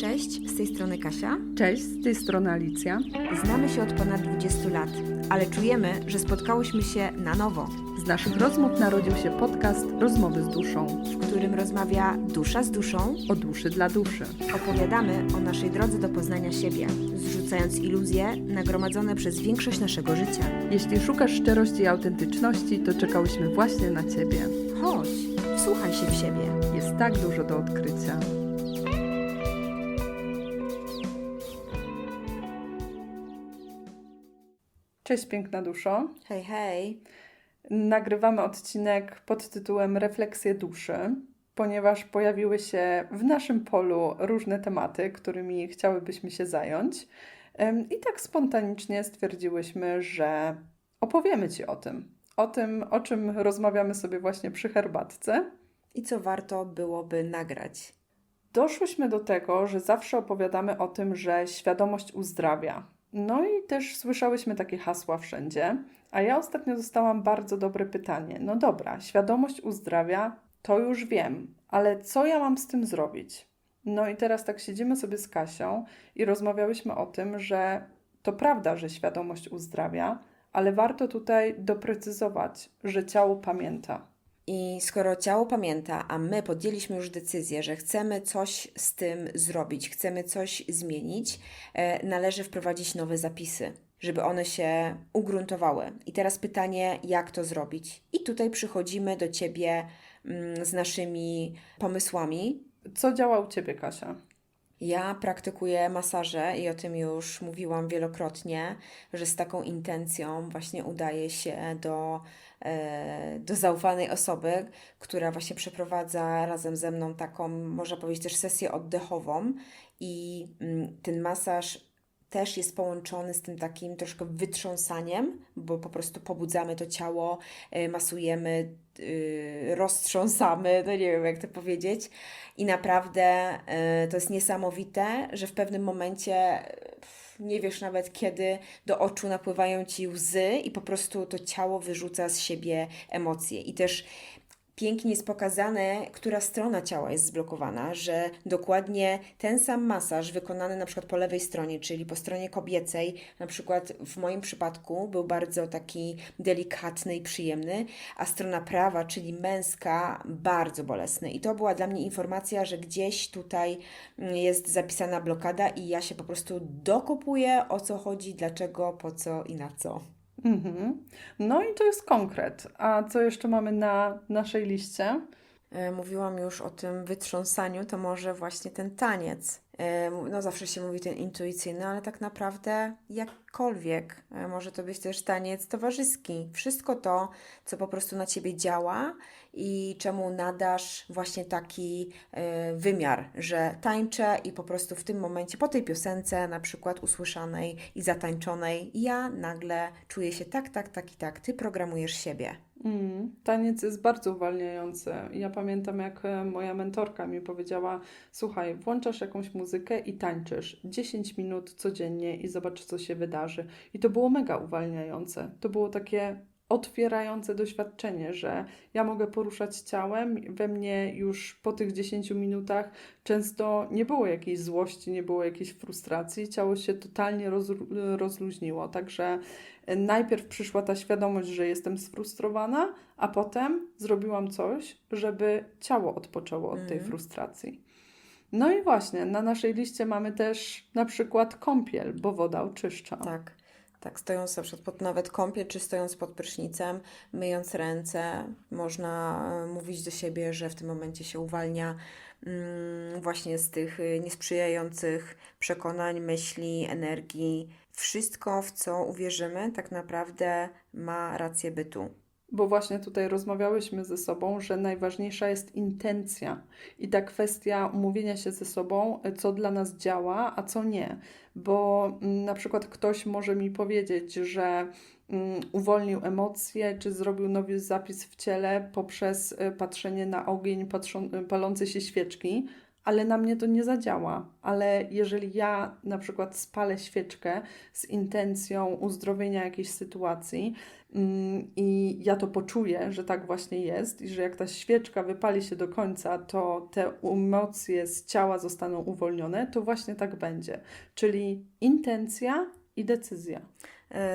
Cześć, z tej strony Kasia. Cześć, z tej strony Alicja. Znamy się od ponad 20 lat, ale czujemy, że spotkałyśmy się na nowo, Z naszych rozmów narodził się podcast Rozmowy z duszą. w którym rozmawia dusza z duszą. O duszy dla duszy. Opowiadamy o naszej drodze do poznania siebie, zrzucając iluzje nagromadzone przez większość naszego życia. Jeśli szukasz szczerości i autentyczności, to czekałyśmy właśnie na Ciebie. Chodź, wsłuchaj się w siebie. Jest tak dużo do odkrycia. Cześć piękna duszo. Hej, hej. Nagrywamy odcinek pod tytułem Refleksje duszy, ponieważ pojawiły się w naszym polu różne tematy, którymi chciałybyśmy się zająć. I tak spontanicznie stwierdziłyśmy, że opowiemy Ci o tym. O czym rozmawiamy sobie właśnie przy herbatce. I co warto byłoby nagrać? Doszłyśmy do tego, że zawsze opowiadamy o tym, że świadomość uzdrawia. No i też słyszałyśmy takie hasła wszędzie, a ja ostatnio dostałam bardzo dobre pytanie. No dobra, świadomość uzdrawia, to już wiem, ale co ja mam z tym zrobić? No i teraz tak siedzimy sobie z Kasią i rozmawiałyśmy o tym, że to prawda, że świadomość uzdrawia, ale warto tutaj doprecyzować, że ciało pamięta. I skoro ciało pamięta, a my podjęliśmy już decyzję, że chcemy coś z tym zrobić, chcemy coś zmienić, należy wprowadzić nowe zapisy, żeby one się ugruntowały. I teraz pytanie, jak to zrobić? I tutaj przychodzimy do Ciebie z naszymi pomysłami. Co działa u Ciebie, Kasia? Ja praktykuję masaże i o tym już mówiłam wielokrotnie, że z taką intencją właśnie udaje się do zaufanej osoby, która właśnie przeprowadza razem ze mną taką, można powiedzieć, też sesję oddechową i ten masaż też jest połączony z tym takim troszkę wytrząsaniem, bo po prostu pobudzamy to ciało, masujemy, roztrząsamy, no nie wiem jak to powiedzieć. I naprawdę to jest niesamowite, że w pewnym momencie nie wiesz nawet kiedy do oczu napływają Ci łzy i po prostu to ciało wyrzuca z siebie emocje. I też pięknie jest pokazane, która strona ciała jest zblokowana, że dokładnie ten sam masaż wykonany na przykład po lewej stronie, czyli po stronie kobiecej, na przykład w moim przypadku był bardzo taki delikatny i przyjemny, a strona prawa, czyli męska, bardzo bolesny. I to była dla mnie informacja, że gdzieś tutaj jest zapisana blokada i ja się po prostu dokopuję, o co chodzi, dlaczego, po co i na co. No i to jest konkret. A co jeszcze mamy na naszej liście? Mówiłam już o tym wytrząsaniu, to może właśnie ten taniec. No zawsze się mówi ten intuicyjny, ale tak naprawdę jakkolwiek. Może to być też taniec towarzyski. Wszystko to, co po prostu na Ciebie działa i czemu nadasz właśnie taki wymiar, że tańczę i po prostu w tym momencie, po tej piosence na przykład usłyszanej i zatańczonej, ja nagle czuję się tak, Ty programujesz siebie. Taniec jest bardzo uwalniający. Ja pamiętam, jak moja mentorka mi powiedziała: słuchaj, włączasz jakąś muzykę i tańczysz 10 minut codziennie i zobacz, co się wydarzy. I to było mega uwalniające. To było takie otwierające doświadczenie, że ja mogę poruszać ciałem. We mnie już po tych 10 minutach często nie było jakiejś złości, nie było jakiejś frustracji. Ciało się totalnie rozluźniło. Także najpierw przyszła ta świadomość, że jestem sfrustrowana, a potem zrobiłam coś, żeby ciało odpoczęło od tej frustracji. No i właśnie, na naszej liście mamy też na przykład kąpiel, bo woda oczyszcza. Tak, stojąc na przykład nawet kąpiel, czy stojąc pod prysznicem, myjąc ręce, można mówić do siebie, że w tym momencie się uwalnia właśnie z tych niesprzyjających przekonań, myśli, energii. Wszystko, w co uwierzymy, tak naprawdę ma rację bytu. Bo właśnie tutaj rozmawiałyśmy ze sobą, że najważniejsza jest intencja i ta kwestia umówienia się ze sobą, co dla nas działa, a co nie. Bo na przykład ktoś może mi powiedzieć, że uwolnił emocje, czy zrobił nowy zapis w ciele poprzez patrzenie na ogień palące się świeczki, ale na mnie to nie zadziała. Ale jeżeli ja na przykład spalę świeczkę z intencją uzdrowienia jakiejś sytuacji i ja to poczuję, że tak właśnie jest i że jak ta świeczka wypali się do końca, to te emocje z ciała zostaną uwolnione, to właśnie tak będzie. Czyli intencja i decyzja.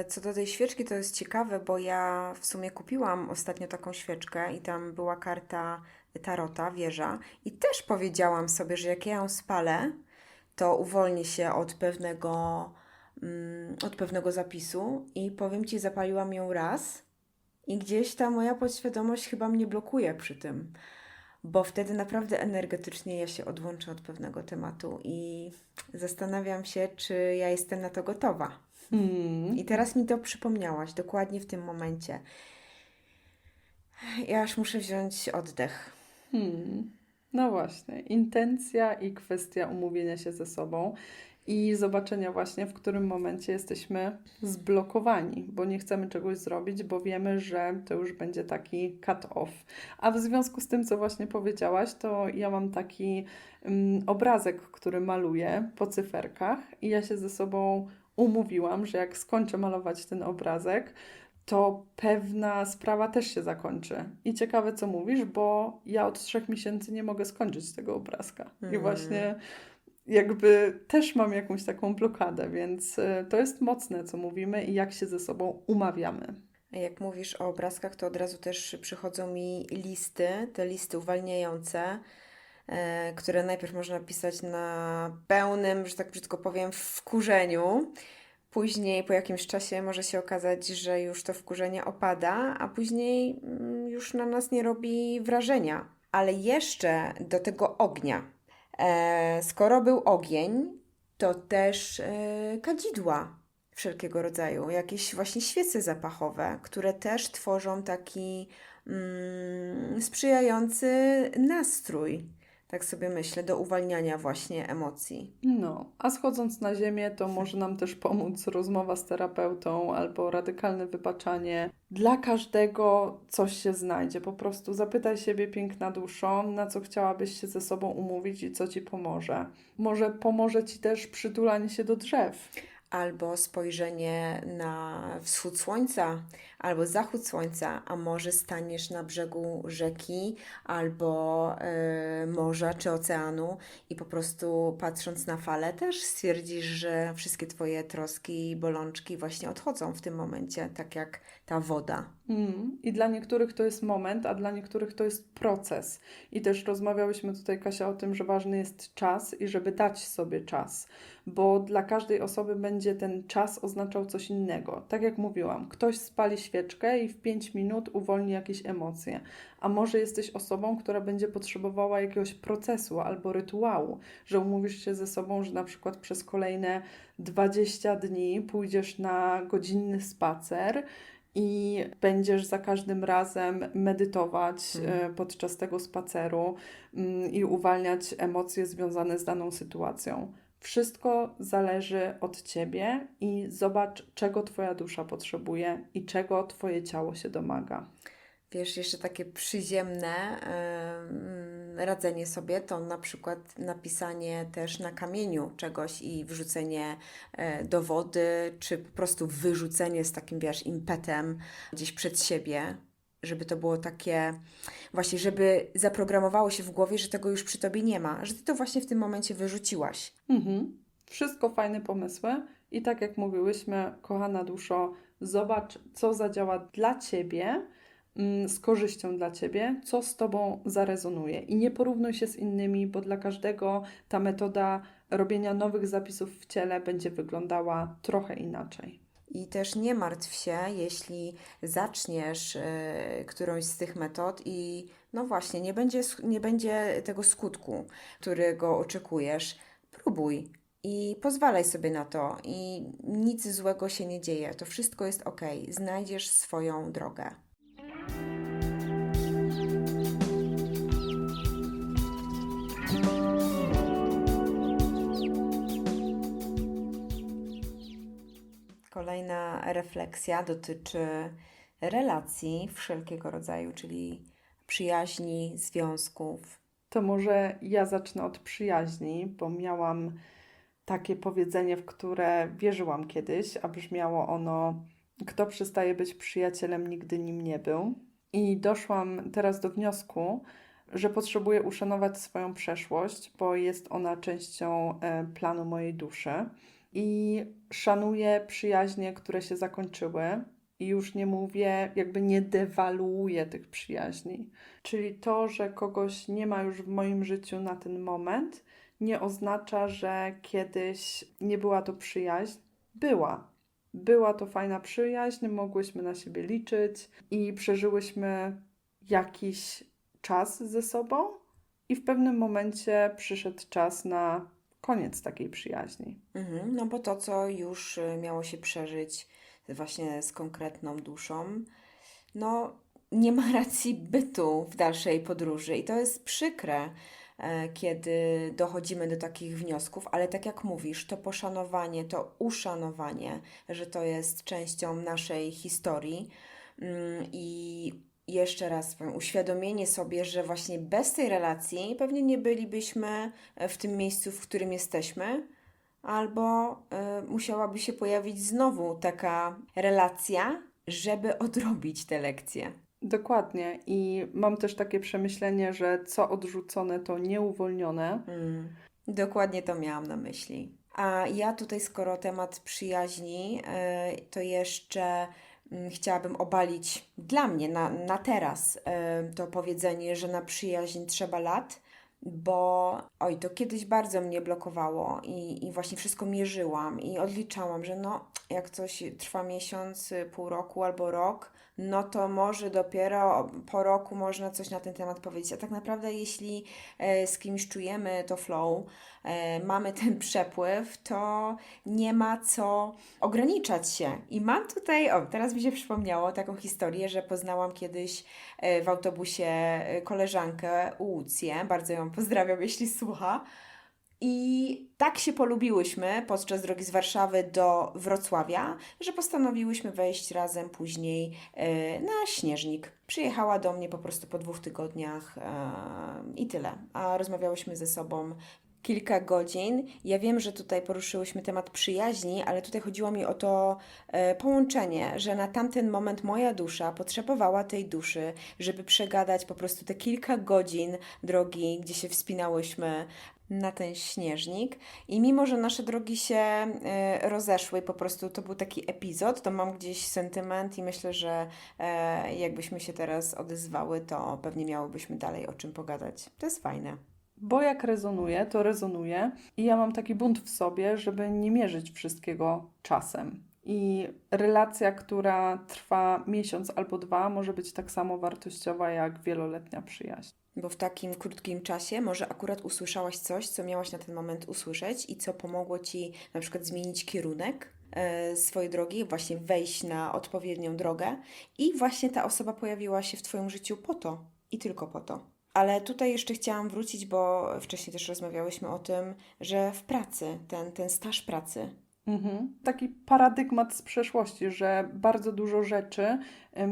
Co do tej świeczki, to jest ciekawe, bo ja w sumie kupiłam ostatnio taką świeczkę i tam była karta Tarota, wieża, i też powiedziałam sobie, że jak ja ją spalę, to uwolnię się od pewnego zapisu i powiem Ci, zapaliłam ją raz i gdzieś ta moja podświadomość chyba mnie blokuje przy tym, bo wtedy naprawdę energetycznie ja się odłączę od pewnego tematu i zastanawiam się, czy ja jestem na to gotowa. I teraz mi to przypomniałaś, dokładnie w tym momencie. Ja aż muszę wziąć oddech. No właśnie, intencja i kwestia umówienia się ze sobą i zobaczenia właśnie, w którym momencie jesteśmy zblokowani, bo nie chcemy czegoś zrobić, bo wiemy, że to już będzie taki cut-off. A w związku z tym, co właśnie powiedziałaś, to ja mam taki obrazek, który maluję po cyferkach i ja się ze sobą umówiłam, że jak skończę malować ten obrazek, to pewna sprawa też się zakończy. I ciekawe, co mówisz, bo ja od 3 miesięcy nie mogę skończyć tego obrazka. I właśnie jakby też mam jakąś taką blokadę, więc to jest mocne, co mówimy i jak się ze sobą umawiamy. Jak mówisz o obrazkach, to od razu też przychodzą mi listy, te listy uwalniające, które najpierw można pisać na pełnym, że tak brzydko powiem, wkurzeniu. Później po jakimś czasie może się okazać, że już to wkurzenie opada, a później już na nas nie robi wrażenia. Ale jeszcze do tego ognia. Skoro był ogień, to też kadzidła wszelkiego rodzaju, jakieś właśnie świece zapachowe, które też tworzą taki sprzyjający nastrój, tak sobie myślę, do uwalniania właśnie emocji. No, a schodząc na ziemię, to może nam też pomóc rozmowa z terapeutą albo radykalne wybaczanie. Dla każdego coś się znajdzie. Po prostu zapytaj siebie, piękna duszo, na co chciałabyś się ze sobą umówić i co ci pomoże. Może pomoże ci też przytulanie się do drzew. Albo spojrzenie na wschód słońca, albo zachód słońca, a może staniesz na brzegu rzeki, albo morza czy oceanu i po prostu patrząc na fale też stwierdzisz, że wszystkie Twoje troski i bolączki właśnie odchodzą w tym momencie, tak jak ta woda. I dla niektórych to jest moment, a dla niektórych to jest proces. I też rozmawiałyśmy tutaj, Kasia, o tym, że ważny jest czas i żeby dać sobie czas, bo dla każdej osoby będzie ten czas oznaczał coś innego. Tak jak mówiłam, ktoś spali świeczkę i w 5 minut uwolni jakieś emocje, a może jesteś osobą, która będzie potrzebowała jakiegoś procesu albo rytuału, że umówisz się ze sobą, że na przykład przez kolejne 20 dni pójdziesz na godzinny spacer i będziesz za każdym razem medytować podczas tego spaceru i uwalniać emocje związane z daną sytuacją. Wszystko zależy od Ciebie i zobacz, czego Twoja dusza potrzebuje i czego Twoje ciało się domaga. Wiesz, jeszcze takie przyziemne radzenie sobie to na przykład napisanie też na kamieniu czegoś i wrzucenie do wody, czy po prostu wyrzucenie z takim, wiesz, impetem gdzieś przed siebie, żeby to było takie, właśnie, żeby zaprogramowało się w głowie, że tego już przy tobie nie ma, że ty to właśnie w tym momencie wyrzuciłaś. Wszystko fajne pomysły i tak jak mówiłyśmy, kochana duszo, zobacz, co zadziała dla Ciebie, z korzyścią dla Ciebie, co z Tobą zarezonuje. I nie porównuj się z innymi, bo dla każdego ta metoda robienia nowych zapisów w ciele będzie wyglądała trochę inaczej. I też nie martw się, jeśli zaczniesz którąś z tych metod i no właśnie, nie będzie tego skutku, którego oczekujesz. Próbuj i pozwalaj sobie na to i nic złego się nie dzieje. To wszystko jest ok. Znajdziesz swoją drogę. Kolejna refleksja dotyczy relacji wszelkiego rodzaju, czyli przyjaźni, związków, To może ja zacznę od przyjaźni, bo miałam takie powiedzenie, w które wierzyłam kiedyś, a brzmiało ono: kto przestaje być przyjacielem, nigdy nim nie był. I doszłam teraz do wniosku, że potrzebuję uszanować swoją przeszłość, bo jest ona częścią planu mojej duszy. I szanuję przyjaźnie, które się zakończyły. I już nie mówię, jakby nie dewaluuję tych przyjaźni. Czyli to, że kogoś nie ma już w moim życiu na ten moment, nie oznacza, że kiedyś nie była to przyjaźń. Była. Była to fajna przyjaźń, mogłyśmy na siebie liczyć i przeżyłyśmy jakiś czas ze sobą, i w pewnym momencie przyszedł czas na koniec takiej przyjaźni. No bo to, co już miało się przeżyć właśnie z konkretną duszą, no nie ma racji bytu w dalszej podróży i to jest przykre, kiedy dochodzimy do takich wniosków, ale tak jak mówisz, to poszanowanie, to uszanowanie, że to jest częścią naszej historii, i jeszcze raz powiem, uświadomienie sobie, że właśnie bez tej relacji pewnie nie bylibyśmy w tym miejscu, w którym jesteśmy, albo musiałaby się pojawić znowu taka relacja, żeby odrobić te lekcje. Dokładnie. I mam też takie przemyślenie, że co odrzucone, to nieuwolnione. Dokładnie to miałam na myśli. A ja tutaj, skoro temat przyjaźni, to jeszcze chciałabym obalić dla mnie na teraz to powiedzenie, że na przyjaźń trzeba lat, bo oj, to kiedyś bardzo mnie blokowało i właśnie wszystko mierzyłam i odliczałam, że no, jak coś trwa miesiąc, pół roku albo rok, no to może dopiero po roku można coś na ten temat powiedzieć. A tak naprawdę, jeśli z kimś czujemy to flow, mamy ten przepływ, to nie ma co ograniczać się. I mam tutaj, o, teraz mi się przypomniało taką historię, że poznałam kiedyś w autobusie koleżankę Łucję, bardzo ją pozdrawiam, jeśli słucha. I tak się polubiłyśmy podczas drogi z Warszawy do Wrocławia, że postanowiłyśmy wejść razem później na Śnieżnik. Przyjechała do mnie po prostu po 2 tygodniach i tyle. A rozmawiałyśmy ze sobą kilka godzin. Ja wiem, że tutaj poruszyłyśmy temat przyjaźni, ale tutaj chodziło mi o to połączenie, że na tamten moment moja dusza potrzebowała tej duszy, żeby przegadać po prostu te kilka godzin drogi, gdzie się wspinałyśmy na ten śnieżnik. I mimo, że nasze drogi się rozeszły, po prostu to był taki epizod, to mam gdzieś sentyment i myślę, że jakbyśmy się teraz odezwały, to pewnie miałybyśmy dalej o czym pogadać. To jest fajne. Bo jak rezonuje, to rezonuje. I ja mam taki bunt w sobie, żeby nie mierzyć wszystkiego czasem. I relacja, która trwa miesiąc albo 2, może być tak samo wartościowa jak wieloletnia przyjaźń. Bo w takim krótkim czasie może akurat usłyszałaś coś, co miałaś na ten moment usłyszeć i co pomogło Ci na przykład zmienić kierunek swojej drogi, właśnie wejść na odpowiednią drogę i właśnie ta osoba pojawiła się w Twoim życiu po to i tylko po to. Ale tutaj jeszcze chciałam wrócić, bo wcześniej też rozmawiałyśmy o tym, że w pracy, ten staż pracy. Taki paradygmat z przeszłości, że bardzo dużo rzeczy,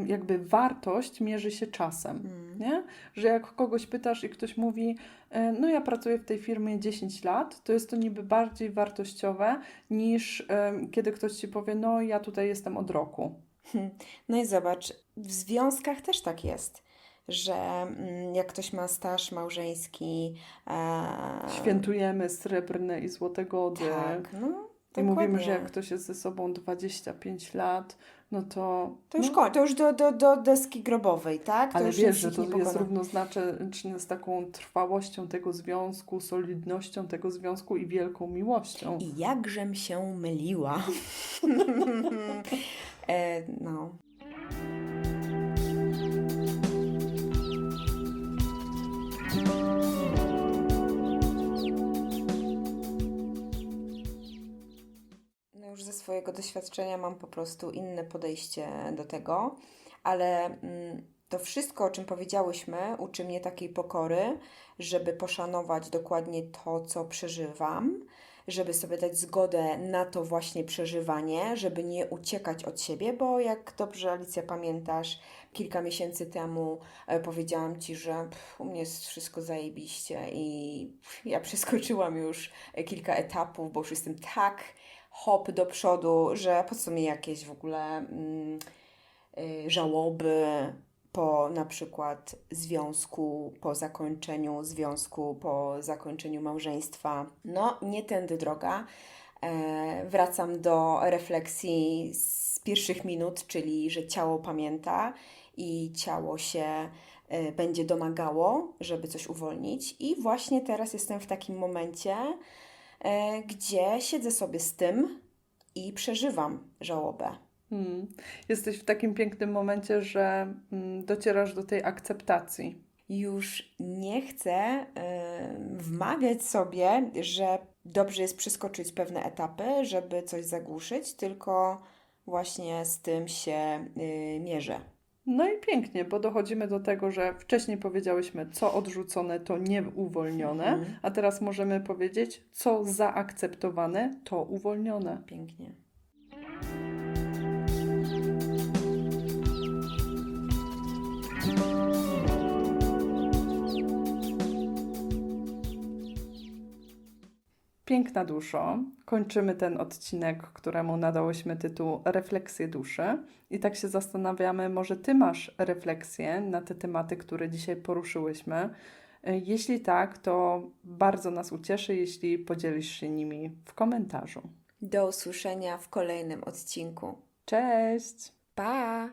jakby wartość mierzy się czasem, nie? Że jak kogoś pytasz i ktoś mówi, no ja pracuję w tej firmie 10 lat, to jest to niby bardziej wartościowe niż kiedy ktoś Ci powie, no ja tutaj jestem od roku. No i zobacz, w związkach też tak jest, że jak ktoś ma staż małżeński, Świętujemy srebrne i złote gody. tak, no I mówimy, że dokładnie. jak ktoś jest ze sobą 25 lat, no to... To już, no, to już do deski grobowej, tak? To ale już wiesz, nic że ich to nie jest pokona. równoznaczne z taką trwałością tego związku, solidnością tego związku i wielką miłością. I jakżem się myliła. No. No już ze swojego doświadczenia mam po prostu inne podejście do tego, ale to wszystko, o czym powiedziałyśmy, uczy mnie takiej pokory, żeby poszanować dokładnie to, co przeżywam, żeby sobie dać zgodę na to właśnie przeżywanie, żeby nie uciekać od siebie, bo jak dobrze, Alicja, pamiętasz, kilka miesięcy temu powiedziałam Ci, że u mnie jest wszystko zajebiście i ja przeskoczyłam już kilka etapów, bo już jestem tak hop do przodu, że po co mi jakieś w ogóle żałoby po na przykład związku, po zakończeniu związku, po zakończeniu małżeństwa. No, nie tędy droga. Wracam do refleksji z pierwszych minut, czyli że ciało pamięta i ciało się będzie domagało, żeby coś uwolnić. I właśnie teraz jestem w takim momencie, gdzie siedzę sobie z tym i przeżywam żałobę. Jesteś w takim pięknym momencie, że docierasz do tej akceptacji. Już nie chcę wmawiać sobie, że dobrze jest przeskoczyć pewne etapy, żeby coś zagłuszyć, tylko właśnie z tym się mierzę. No i pięknie, bo dochodzimy do tego, że wcześniej powiedziałyśmy, co odrzucone, to nieuwolnione, a teraz możemy powiedzieć, co zaakceptowane, to uwolnione. Pięknie. Piękna duszo, kończymy ten odcinek, któremu nadałyśmy tytuł Refleksje duszy. I tak się zastanawiamy, może Ty masz refleksje na te tematy, które dzisiaj poruszyłyśmy. Jeśli tak, to bardzo nas ucieszy, jeśli podzielisz się nimi w komentarzu. Do usłyszenia w kolejnym odcinku. Cześć! Pa!